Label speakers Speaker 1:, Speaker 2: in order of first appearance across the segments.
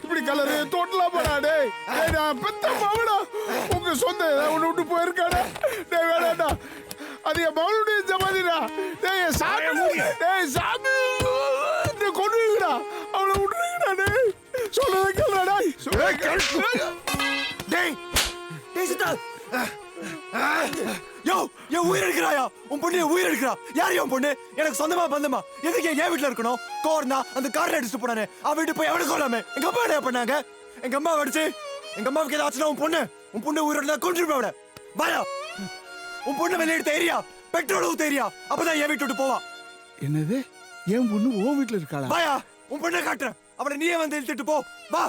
Speaker 1: இப்படி கலரு தோட்டலா போறாடே பெத்த மாவடா உங்க சொந்த உன்னை விட்டு போயிருக்காடா வேணாடா அது என் மகனுடைய ஜமாதிடா சாமி கொண்டுடா அவளை விட்டுருங்கடா சொல்றத கேளுடா
Speaker 2: யோ என் உயிர் எடுக்கிறாயா உன் பொண்ணு உயிர் எடுக்கிறா யார் என் பொண்ணு எனக்கு சொந்தமா பந்தமா எதுக்கு என் வீட்டுல இருக்கணும் கோர்னா அந்த கார்ல அடிச்சுட்டு போனானே அவ வீட்டு போய் அவனுக்கு கொள்ளாம எங்க அப்பா என்ன பண்ணாங்க எங்க அம்மா அடிச்சு எங்க அம்மாவுக்கு ஏதாச்சும் உன் பொண்ணு உயிரோட கொண்டு போட வாயா உன் பொண்ணு வெளியே எடுத்த ஏரியா பெட்ரோல் ஊத்த ஏரியா அப்பதான் என் வீட்டு விட்டு போவா
Speaker 1: என்னது என் பொண்ணு உன் வீட்டுல இருக்காளா
Speaker 2: வாயா உன் பொண்ணை காட்டுறேன் அவனை நீயே வந்து இழுத்துட்டு போ வா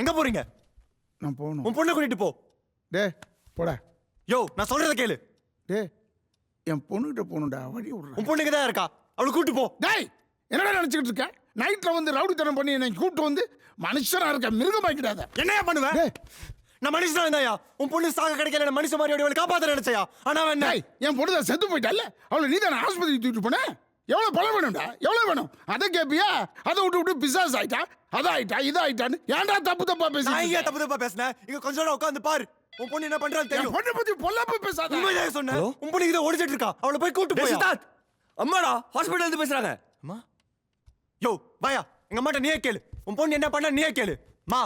Speaker 2: எங்க போறீங்க
Speaker 1: நான் போணும்
Speaker 2: உன் பொண்ணை கூட்டிட்டு போ
Speaker 1: டே போடா
Speaker 2: யோ நான் சொல்றத கேளு
Speaker 1: டே என் பொண்ணுகிட்ட போகணும்டா வழி விடுறேன்
Speaker 2: உன் பொண்ணுக்கு தான் இருக்கா அவளை கூட்டு போ
Speaker 1: டேய் என்னடா நினைச்சிட்டு இருக்க நைட்ல வந்து ரவுடித்தனம் பண்ணி என்னை கூப்பிட்டு வந்து மனுஷனா இருக்க மிருகமாக்கிடாத
Speaker 2: என்னையா பண்ணுவேன் நான் மனுஷனா இருந்தாயா உன் பொண்ணு சாக கிடைக்கல மனுஷ மாதிரி அவளை காப்பாத்த நினைச்சயா ஆனா என்ன
Speaker 1: என் பொண்ணு தான் செத்து போயிட்டால அவளை நீ தானே ஆஸ்பத்திரி தூக்கிட்டு போன எவ்வளவு பணம் வேணும்டா எவ்வளவு வேணும் அதை கேப்பியா அதை விட்டு பிசாஸ் ஆயிட்டா அதாயிட்டா இதாயிட்டான்னு ஏன்டா தப்பு தப்பா பேசுறீங்க
Speaker 2: நான் ஏன் தப்பு தப்பா பேசுனேன் இங்க கொஞ்சம் நேரம் உட்கார்ந்து பாரு உன் பொண்ணு என்ன பண்றான்னு
Speaker 1: என்
Speaker 2: தெரியும்.
Speaker 1: பொண்ணை பத்தி பொல்லாப்ப பேசாத.
Speaker 2: உண்மையாக சொன்னேன். உன் பொண்ணு இதை ஓடிச்சிட்டு இருக்கா. அவளை போய் கூட்டு
Speaker 3: டேய்
Speaker 2: போய்.
Speaker 3: சித்தார்த், அம்மாடா ஹாஸ்பிடல்ல இருந்து பேசுறாங்க.
Speaker 2: அம்மா யோ பாயா, எங்க அம்மாட்ட நீயே கேளு. உன் பொண்ணு என்ன பண்ணா நீயே கேளு. மா,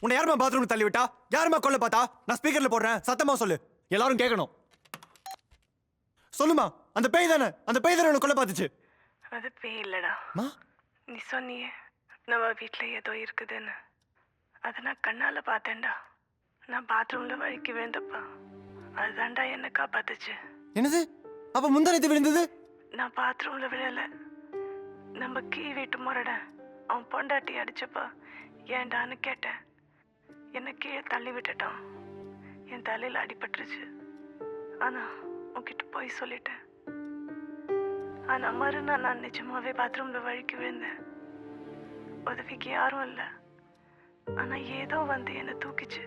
Speaker 2: உன்னை யாருமா பாத்ரூம் தள்ளி விட்டா? யாருமா கொல்ல பார்த்தா? நான் ஸ்பீக்கர்ல போடுறேன், சத்தமா சொல்லு, எல்லாரும் கேட்கணும். சொல்லுமா, அந்த பேய் தானே உன்னை கொல்ல பார்த்துச்சு.
Speaker 4: அது பேய் இல்லடா.
Speaker 2: மா,
Speaker 4: நீ சொன்னியே நம்ம வீட்டில் ஏதோ இருக்குதுன்னு, அதை நான் கண்ணால பார்த்தேன்டா. நான் பாத்ரூம்ல வழுக்கி விழுந்தப்பா அதுதான்டா என்னை காப்பாத்துச்சு.
Speaker 2: என்னது? அப்ப முந்தானத்து விழுந்தது?
Speaker 4: நான் பாத்ரூம்ல விழல. நம்ம கீ வீட்டு முரட அவன் பொண்டாட்டி அடிச்சப்பா ஏன்டான்னு கேட்டேன். என்னை கீழே தள்ளி விட்டுட்டான். என் தலையில அடிபட்டுருச்சு. ஆனா உன்கிட்ட போய் சொல்லிட்டேன். ஆனா மறுநாள் நான் நிஜமாவே பாத்ரூம்ல வழுக்கி விழுந்தேன். உதவிக்கு யாரும் இல்லை. ஆனா ஏதோ வந்து என்னை தூக்கிச்சு.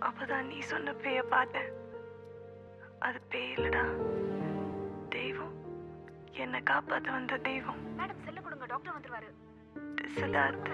Speaker 4: அப்பதான் நீ சொன்ன பேய பார்த்தேன். அது பேய் இல்லடா, தெய்வம். என்னை காப்பாத்த வந்த தெய்வம்.
Speaker 5: மேடம் செல்ல கொடுங்க, டாக்டர் வந்துருவாரு.
Speaker 4: சித்தார்த்.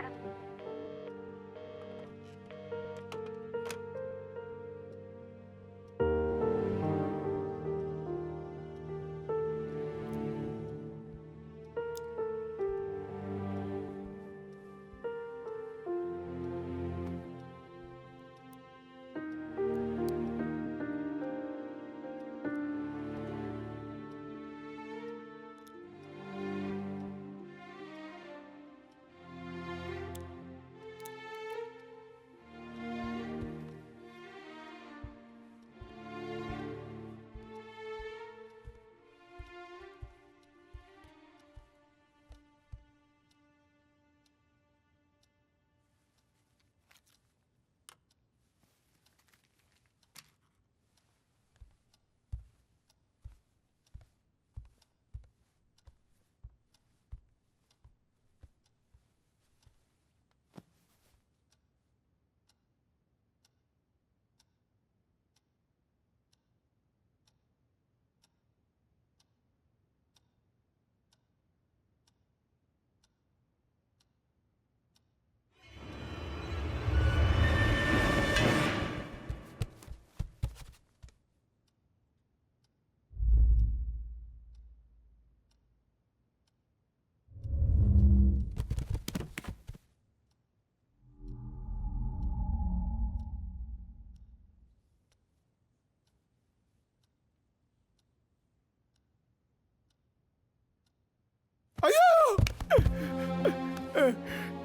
Speaker 1: ஐயோ,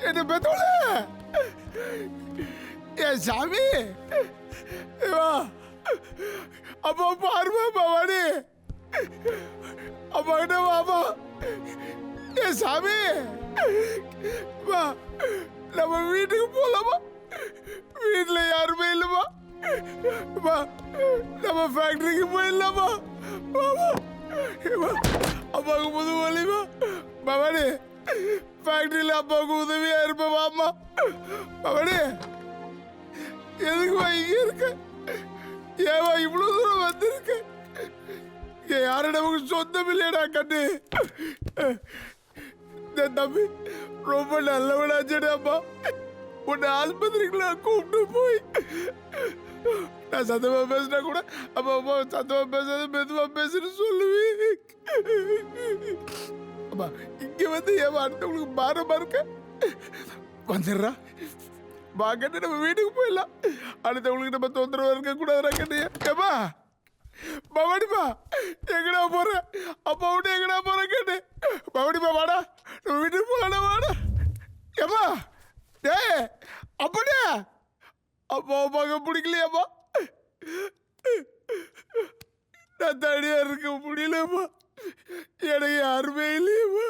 Speaker 1: என்ன பெத்தோல என் சாமி. வா அப்பா, பாருமா பவானி. அப்பா கிட்ட வாமா என் சாமி. வா நம்ம வீட்டுக்கு போலாமா? வீட்டுல யாருமே இல்லைமா. வா நம்ம ஃபேக்டரிக்கு போயிடலாமா? வாமா. அப்பாவுக்கு புது வலிமா. பவானி, ஃபேக்டரியில அப்பாவுக்கு உதவியா இருப்ப. வாமா பவானி. எதுக்குமா இங்க இருக்க? ஏவா இவ்வளவு தூரம் வந்திருக்க? யாரும் நமக்கு சொந்தம் இல்லையடா கண்ணு. இந்த தம்பி ரொம்ப நல்லவனாச்சேடாப்பா. உன்னை ஆஸ்பத்திரிக்குள்ள கூப்பிட்டு போய் நான் சத்தமா பேசினா கூட அப்பா அப்பா சத்தமா பேசாத மெதுவா பேசுன்னு சொல்லுவேன். அப்பா இங்க வந்து ஏன் அடுத்தவங்களுக்கு பாரமா இருக்க? வந்துடுறா வா கண்ணு, நம்ம வீட்டுக்கு போயிடலாம். அடுத்தவங்களுக்கு நம்ம தொந்தரவா இருக்க கூடாதுடா கண்ணு. ஏப்பா பவானிப்பா, எங்கடா போற? அப்பா விட்டு எங்கடா போற கண்ணு? பவானிப்பா வாடா, நம்ம வீட்டுக்கு போகலாம் வாடா. ஏப்பா டே அப்படியே அப்பா அப்பாவுக்கு பிடிக்கலையாப்பா? நான் தனியா இருக்க முடியலப்பா. எனக்கு யாருமே இல்லையப்பா.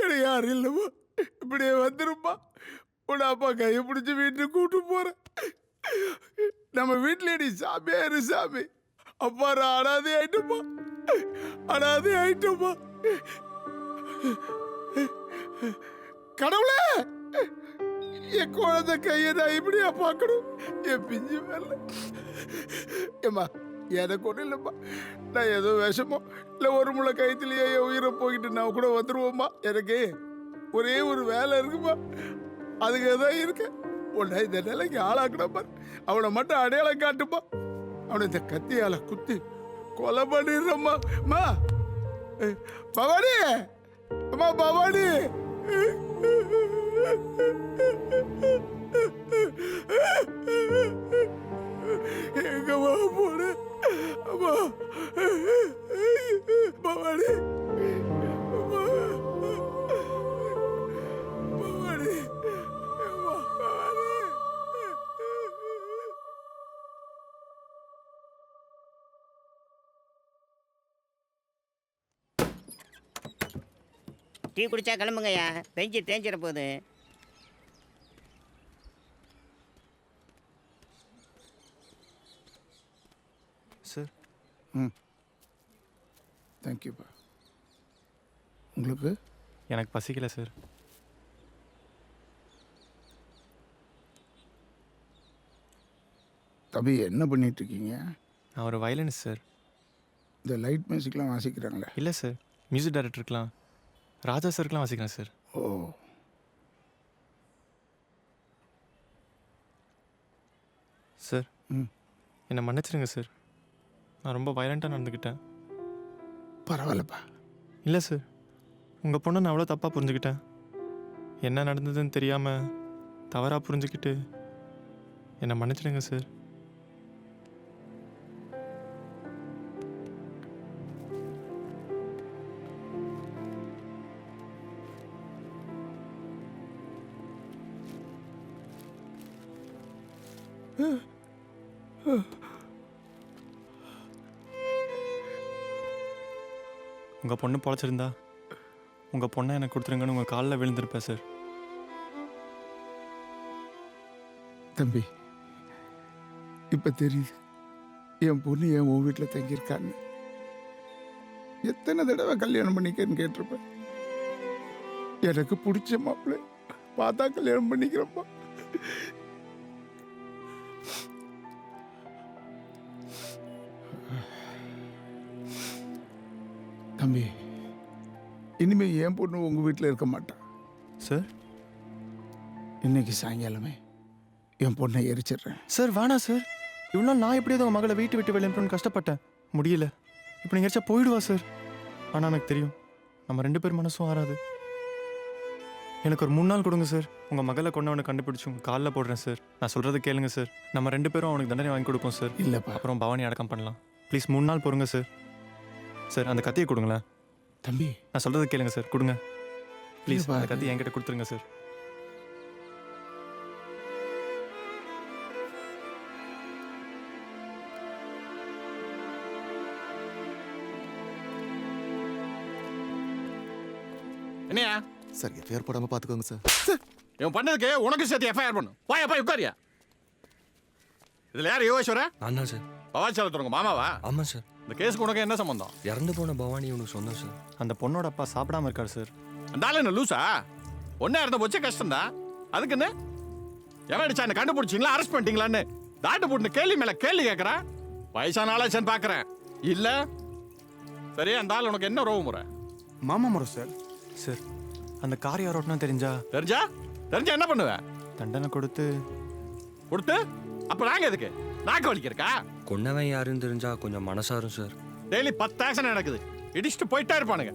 Speaker 1: எனக்கு யாரும் இல்லைப்பா. இப்படியே வந்துருப்பா. உன்னை அப்பா கையை பிடிச்சி வீட்டுக்கு கூட்டு போறேன். நம்ம வீட்டில் நீ சாமியா இரு சாமி. அப்பா நான் அனாதை ஆயிட்டப்பா, அனாதை ஆயிட்டப்பா. கடவுளே, என் குழந்தை கையை நான் இப்படியா பார்க்கணும்? என் பிஞ்சு மேல. ஏம்மா எனக்கு ஒன்றும் இல்லைம்மா. நான் ஏதோ விஷமோ இல்லை ஒரு முளை கைத்திலேயே என் உயிரை போய்கிட்டு நான் கூட வந்துடுவோம்மா. எனக்கு ஒரே ஒரு வேலை இருக்குமா, அதுக்கு தான் இருக்கேன். உன்னை இந்த நிலைக்கு ஆளாக்கணும் பாரு. அவனை மட்டும் அடையாளம் காட்டுப்பா. அவனை இந்த கத்தியால குத்தி கொலை பண்ணிடுறம்மா. அம்மா பவானி, அம்மா பவானி. எங்கம்மா போன அம்மா பவானி, அம்மா பவானி, அம்மா பவானி.
Speaker 6: டீ குடிச்சா கிளம்புங்கய்யா, பெஞ்சு தேஞ்சிட போகுது.
Speaker 2: சார்
Speaker 1: தேங்க்யூப்பா. உங்களுக்கு
Speaker 2: எனக்கு பசிக்கல சார்.
Speaker 1: தம்பி என்ன பண்ணிட்டு இருக்கீங்க?
Speaker 2: நான் ஒரு வயலனிஸ்ட் சார்.
Speaker 1: இந்த லைட் மியூசிக்லாம் வாசிக்கிறாங்களே?
Speaker 2: இல்லை சார், மியூசிக் டைரக்டருக்கெலாம் ராஜா சாருக்கெலாம் வாசிக்கிறேன் சார்.
Speaker 1: ஓ,
Speaker 2: சார்
Speaker 1: ம்,
Speaker 2: என்னை மன்னிச்சிடுங்க சார். நான் ரொம்ப வயலண்ட்டாக நடந்துக்கிட்டேன்.
Speaker 1: பரவாயில்லப்பா.
Speaker 2: இல்லை சார், உங்கள் பொண்ணை நான் அவ்வளோ தப்பாக புரிஞ்சுக்கிட்டேன். என்ன நடந்ததுன்னு தெரியாமல் தவறாக புரிஞ்சுக்கிட்டு என்னை மன்னிச்சிடுங்க சார். உங்கள் பொண்ணு பொழைச்சிருந்தா உங்கள் பொண்ணை எனக்கு கொடுத்துருங்கன்னு உங்கள் காலில் விழுந்திருப்பேன் சார்.
Speaker 1: தம்பி, இப்ப தெரியுது என் பொண்ணு என் உன் வீட்டில் தங்கியிருக்கான்னு. எத்தனை தடவை கல்யாணம் பண்ணிக்கன்னு கேட்டிருப்பேன். எனக்கு பிடிச்ச மாப்பிள்ளை பார்த்தா கல்யாணம் பண்ணிக்கிறப்பா. தம்பி, இனிமே என் பொண்ணு உங்க வீட்டில் இருக்க மாட்டான்
Speaker 2: சார்.
Speaker 1: இன்னைக்கு சாயங்காலமே என் பொண்ணை எரிச்சிடுறேன்.
Speaker 2: சார் வேணாம் சார். இவ்வளோ நாள் நான் எப்படியாவது உங்கள் மகளை வீட்டு விட்டு வெளியேறணும்னு கஷ்டப்பட்டேன், முடியல. இப்போ நீங்கள் எரிச்சா போயிடுவா சார். ஆனால் எனக்கு தெரியும் நம்ம 2 பேர் மனசும் ஆறாது. எனக்கு ஒரு 3 நாள் கொடுங்க சார். உங்கள் மகளை கொண்டவனை கண்டுபிடிச்சி உங்கள் காலில் போடுறேன் சார். நான் சொல்கிறத கேளுங்க சார். நம்ம 2 பேரும் அவனுக்கு தண்டனை வாங்கி கொடுப்போம் சார்.
Speaker 1: இல்லைப்பா.
Speaker 2: அப்புறம் பவானி அடக்கம் பண்ணலாம். ப்ளீஸ் 3 நாள் பொறுங்க சார். சார் அந்த கத்தியை கொடுங்களேன்.
Speaker 1: தம்பி,
Speaker 2: நான் சொல்கிறத கேளுங்க சார், கொடுங்க ப்ளீஸ்.
Speaker 1: இல்லப்பா,
Speaker 2: அந்த கத்தி என்கிட்ட கொடுத்துருங்க சார்.
Speaker 3: என்னையா
Speaker 7: சார் எஃப்ஐஆர் போடாமல் பார்த்துக்கோங்க சார்.
Speaker 3: இவன் பண்ணதுக்கு உனக்கு சேர்த்து எஃப்ஐஆர் பண்ணு. போய் உட்காரியா. இதுல யார் யோகேஸ்வரா?
Speaker 8: நான் தான் சார்.
Speaker 3: பவாச்சலத்துறங்க மாமாவா?
Speaker 8: ஆமாம் சார்.
Speaker 3: இந்த கேஸுக்கு உனக்கு என்ன சம்பந்தம்?
Speaker 8: இறந்து போன பவானி உனக்கு சொன்னோம் சார்.
Speaker 2: அந்த பொண்ணோட அப்பா சாப்பிடாம இருக்காரு சார்.
Speaker 3: அந்த ஆளு என்ன லூசா? ஒன்னா இருந்த போச்சே கஷ்டம்தான். அதுக்குன்னு எவன் அடிச்சா என்ன கண்டுபிடிச்சிங்களா, அரெஸ்ட் பண்ணிட்டீங்களான்னு தாட்டு போட்டு கேள்வி மேல கேள்வி கேட்கறா. வயசான ஆளாச்சான்னு பாக்குறேன். இல்ல சரி, அந்த ஆள் உனக்கு என்ன ரோவு முறை?
Speaker 1: மாமா முறை சார்.
Speaker 2: சார் அந்த கார் யார் ஓட்டணும் தெரிஞ்சா
Speaker 3: தெரிஞ்சா என்ன பண்ணுவேன்?
Speaker 2: தண்டனை கொடுத்து
Speaker 3: அப்ப நாங்க எதுக்கு? நாக்கு வலிக்கிறக்கா?
Speaker 8: கொன்னவன் யாருன்னு தெரிஞ்சா கொஞ்சம் மனசாரும் சார்.
Speaker 3: டெய்லி 10 ஆக்ஷன் நடக்குது. இடிச்சுட்டு போயிட்டே இருப்பானுங்க.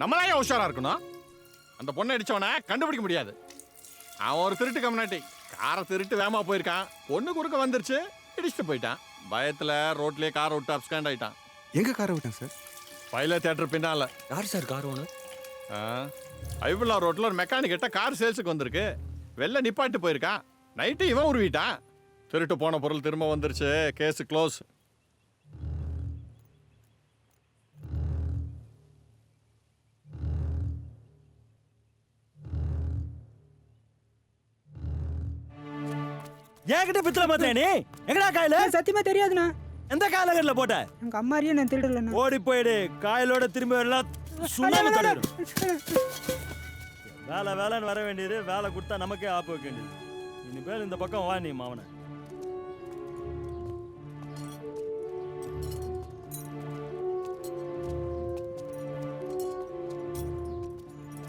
Speaker 3: நம்மளா ஏன் உஷாரா இருக்கணும்? அந்த பொண்ணை அடிச்சவனை கண்டுபிடிக்க முடியாது. அவன் ஒரு திருட்டு கம்னாட்டி காரை திருட்டு வேகமா போயிருக்கான். பொண்ணு குறுக்க வந்துருச்சு, இடிச்சுட்டு போயிட்டான். பயத்துல ரோட்லயே கார் விட்டு அப்ஸ்காண்ட் ஆயிட்டான்.
Speaker 7: எங்க காரை விட்டேன் சார்?
Speaker 3: பைல தியேட்டர் பின்னால.
Speaker 8: யார் சார் கார் ஓனர்?
Speaker 3: ஐபுல்லா ரோட்ல ஒரு மெக்கானிக் கிட்ட கார் சேல்ஸுக்கு வந்திருக்கு. வெளில நிப்பாட்டு போயிருக்கான். நைட்டு இவன் உருவிட்டான். திருட்டு போன பொருள் திரும்ப வந்துருச்சு. Case close.
Speaker 9: என்கிட்ட பித்தளை பார்த்தேன் நீ. எங்கடா காயில?
Speaker 10: சத்தியமா தெரியாதுண்ணா.
Speaker 9: எந்த காயில போட்ட?
Speaker 10: எங்க அம்மாரியே நான் திருடலண்ணா.
Speaker 9: ஓடி போயிடு. காயிலோட திரும்பி வரலாம். சுண்ணாம்பு தடவிடும். வேலை வேலைன்னு வர வேண்டியது. வேலை கொடுத்தா நமக்கே ஆப்பு வைக்க வேண்டியது. இனிமேல் இந்த பக்கம் வா நீ மாவன.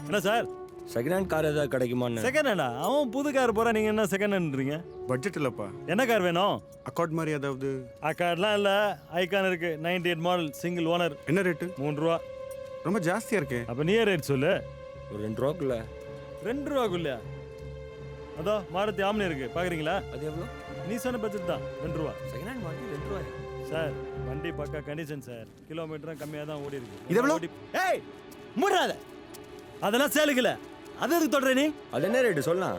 Speaker 9: என்ன சார்
Speaker 8: செகண்ட் ஹேண்ட் கார் ஏதாவது கிடைக்குமான்னு
Speaker 9: செகண்ட் ஹேண்டா? அவன் புது கார் போறான், நீங்க என்ன செகண்ட் ஹேண்ட்றீங்க?
Speaker 1: பட்ஜெட் இல்லப்பா.
Speaker 9: என்ன கார் வேணும்?
Speaker 1: அக்கார்ட் மாதிரி ஏதாவது.
Speaker 9: கார்லாம் இல்ல, ஐகான் இருக்கு, 98 மாடல், சிங்கிள் ஓனர்.
Speaker 1: என்ன ரேட்டு?
Speaker 9: 3 ரூபா.
Speaker 1: ரொம்ப ஜாஸ்தியா இருக்கே.
Speaker 9: அப்ப நீயே ரேட் சொல்லு.
Speaker 8: ஒரு 2 ரூபாக்குள்ள.
Speaker 9: 2 ரூபாக்குள்ளயா? அதோ மாருதி ஆம்னி இருக்கு, பாக்குறீங்களா?
Speaker 8: அது எவ்வளோ?
Speaker 9: நீ சொன்ன பட்ஜெட் தான், 2 ரூபா.
Speaker 8: செகண்ட் ஹேண்ட் மாடல் 2 ரூபாயா?
Speaker 9: சார் வண்டி பக்கா கண்டிஷன் சார், கிலோமீட்டரும் கம்மியாக தான் ஓடி இருக்கு.
Speaker 2: இது எவ்வளோ?
Speaker 9: ஏய் மூடாத, அதெல்லாம் சேலுக்கு இல்லை. அது எதுக்கு தொடர நீ?
Speaker 8: அது என்ன ரேட்டு சொல்லலாம்?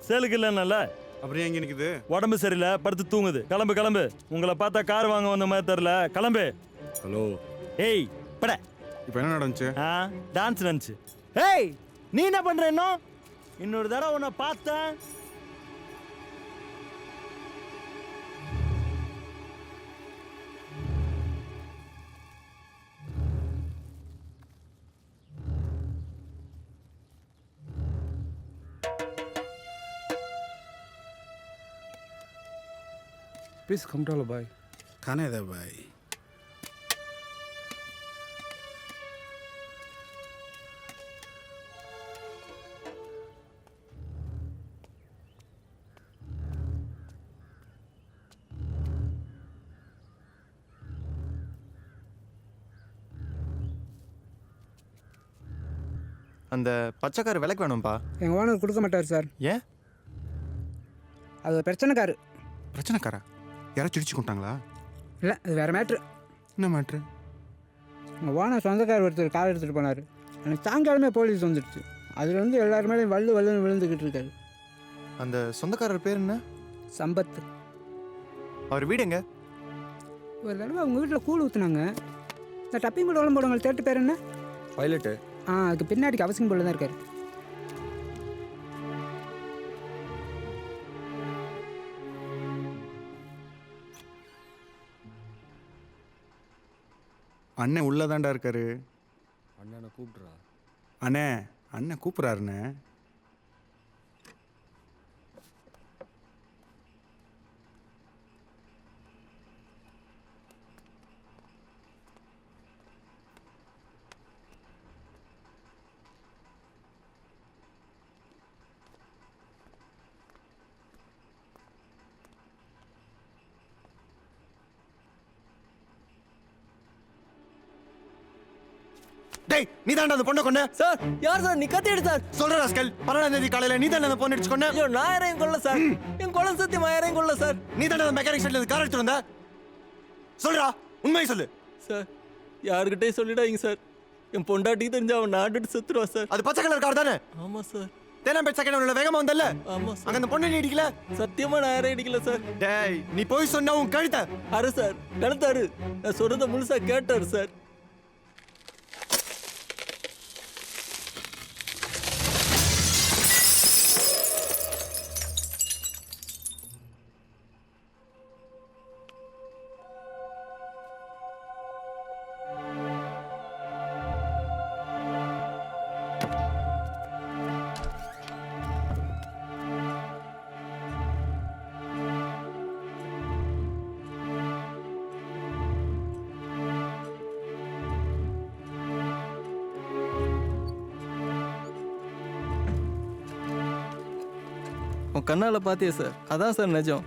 Speaker 9: சேலுக்கு இல்லைன்னால.
Speaker 1: அப்படியே எங்க நிக்குது?
Speaker 9: உடம்பு சரியில்லை, படுத்து தூங்குது. கிளம்பு கிளம்பு, உங்களை பார்த்தா கார் வாங்க வந்த மாதிரி தெரியல. கிளம்பு.
Speaker 8: ஹலோ.
Speaker 9: ஏய் பட.
Speaker 1: இப்போ என்ன நடந்துச்சு?
Speaker 9: டான்ஸ் நடந்துச்சு. ஏய் நீ என்ன பண்ற? இன்னொரு தடவை உன்னை பார்த்தேன்.
Speaker 7: प्लीज कम डालो भाई।
Speaker 1: खाने दे भाई।
Speaker 2: அந்த பச்சைக்கார விலைக்கு வேணும்பா.
Speaker 10: எங்கள் ஓனர் கொடுக்க மாட்டார் சார்.
Speaker 2: ஏன்?
Speaker 10: அது ஒரு பிரச்சனைக்காரு.
Speaker 1: பிரச்சனைக்காரா? யாராச்சும் இடிச்சு கொண்டாங்களா?
Speaker 10: இல்லை, அது வேறு மேட்ரு.
Speaker 1: என்ன மேட்ரு?
Speaker 10: எங்கள் ஓனர் சொந்தக்கார் ஒருத்தர் கார் எடுத்துகிட்டு போனார். எனக்கு சாயங்காலமே போலீஸ் வந்துடுச்சு. அதில் வந்து எல்லாருமே வல்லுன்னு விழுந்துக்கிட்டு இருக்காரு.
Speaker 2: அந்த சொந்தக்காரர் பேர் என்ன?
Speaker 10: சம்பத்.
Speaker 2: அவர் வீடு எங்க?
Speaker 10: ஒரு தடவை அவங்க வீட்டில் கூழ் ஊற்றுனாங்க. இந்த டப்பிங் கூட உடம்பு போடுவாங்க, தேட்டு பேர் என்ன?
Speaker 8: பைலட்டு.
Speaker 10: அதுக்கு பின்னாடிக்கு அவசியம் போல தான் இருக்காரு.
Speaker 1: அண்ணன் உள்ளதாண்டா இருக்காரு.
Speaker 8: அண்ணனை கூப்பிட்றா.
Speaker 1: அண்ணே, அண்ணன் கூப்பிட்றாருண்ணே.
Speaker 2: டேய் நீ தாண்டா அந்த பொண்ணை கொன்ன?
Speaker 11: சார் யார் சார்? நீ கத்தி எடு சார்.
Speaker 2: சொல்ற ராஸ்கல், 12ஆம் தேதி காலையில நீ தாண்டா அந்த பொண்ணை அடிச்சு கொன்ன?
Speaker 11: ஐயோ நான் யாரையும் கொல்ல சார். என் கொலை சத்தியமா யாரையும் கொல்ல சார்.
Speaker 2: நீ தாண்டா அந்த மெக்கானிக் ஷெட்ல கார் எடுத்து வந்த? சொல்றா, உண்மையை சொல்லு.
Speaker 11: சார் யாருக்கிட்டே சொல்லிடாதீங்க சார். என் பொண்டாட்டி தெரிஞ்சா அவன் நாட்டுட்டு செத்துருவா சார்.
Speaker 2: அது பச்சை கலர் கார் தானே?
Speaker 11: ஆமா சார்.
Speaker 2: தேனாம்பேட் செகண்ட் உள்ள வேகமா வந்தல்ல?
Speaker 11: ஆமா
Speaker 2: அங்க
Speaker 11: சார்.
Speaker 2: அந்த பொண்ணை நீ அடிக்கல?
Speaker 11: சத்தியமா நான் யாரையும் அடிக்கல சார்.
Speaker 2: டேய் நீ போய் சொன்னா உன் கழுத்த
Speaker 11: அரு சார் கழுத்தாரு. நான் சொல்றத முழுசா கேட்டாரு சார். உன் கண்ணால பாத்தியா சார்? அதான் சார் நிஜம்.